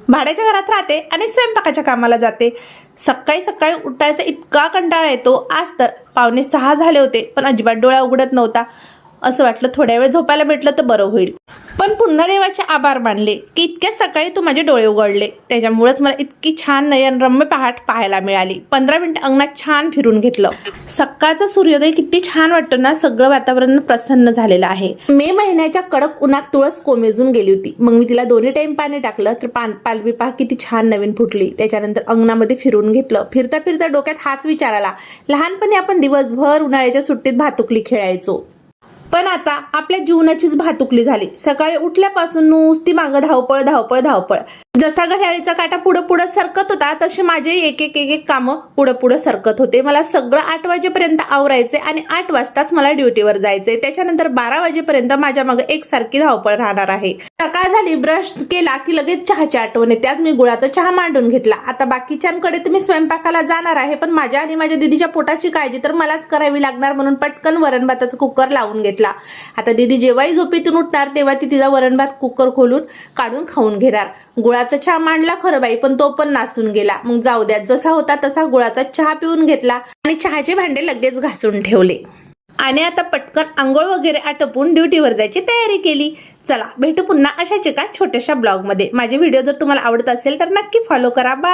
भाड्याच्या घरात राहते आणि स्वयंपाकाच्या कामाला जाते। सकाळी सकाळी उठायचा इतका कंटाळा येतो। आज तर 5:45 झाले होते पण अजिबात डोळा उघडत नव्हता। असं वाटलं थोड्या वेळ झोपायला भेटलं तर बरं होईल, पण पुन्हा देवाचे आभार मानले की इतक्या सकाळी तू माझे डोळे उघडले। त्याच्यामुळेच मला इतकी छान नयनरम्य पहाट पाहायला मिळाली। 15 मिनिट अंगणात छान फिरून घेतलं। सकाळचा सूर्योदय किती छान वाटतो ना। सगळं वातावरण प्रसन्न झालेलं आहे। मे महिन्याच्या कडक उन्हात तुळस कोमेजून गेली होती। मग मी तिला 2 टाइम पाणी टाकलं तर पालवी पहा किती छान नवीन फुटली। त्याच्यानंतर अंगणामध्ये फिरून घेतलं। फिरता फिरता डोक्यात हाच विचार आला, लहानपणी आपण दिवसभर उन्हाळ्याच्या सुट्टीत भातुकली खेळायचो, पण आता आपल्या जीवनाचीच भातुकली झाली। सकाळी उठल्यापासून नुसती मागं धावपळ धावपळ धावपळ। जसा घड्याळीचा काटा पुढं पुढं सरकत होता तसे माझे एक एक कामं पुढं पुढं सरकत होते। मला सगळं 8 वाजेपर्यंत आवरायचे आणि 8 वाजताच मला ड्युटीवर जायचे। त्याच्यानंतर 12 वाजेपर्यंत माझ्या मागे एकसारखी धावपळ राहणार आहे। सकाळ झाली, ब्रश केला की लगेच चहाची आठवण येते। आज मी गुळाचा चहा मांडून घेतला। आता बाकीच्यांकडे तर मी स्वयंपाकाला जाणार आहे, पण माझ्या आणि माझ्या दीदीच्या पोटाची काळजी तर मलाच करावी लागणार, म्हणून पटकन वरण भाताचा कुकर लावून घेतला। आता दीदी जेव्हाही झोपेतून उठणार तेव्हा ती तिचा वरण भात कुकर खोलून काढून खाऊन घेणार। गुळाचा चहा मांडला खरं बाई, पण तो पण नासून गेला। मग जाऊ द्या, जसा होता तसा गुळाचा चहा पिऊन घेतला आणि चहाचे भांडे लगेच घासून ठेवले आणि आता पटकन आंघोळ वगैरे आटपून ड्युटीवर जायची तयारी केली। चला भेटू पुन्हा अशाच एका छोट्याशा ब्लॉग मध्ये। माझे व्हिडिओ जर तुम्हाला आवडत असेल तर नक्की फॉलो करा। बाय।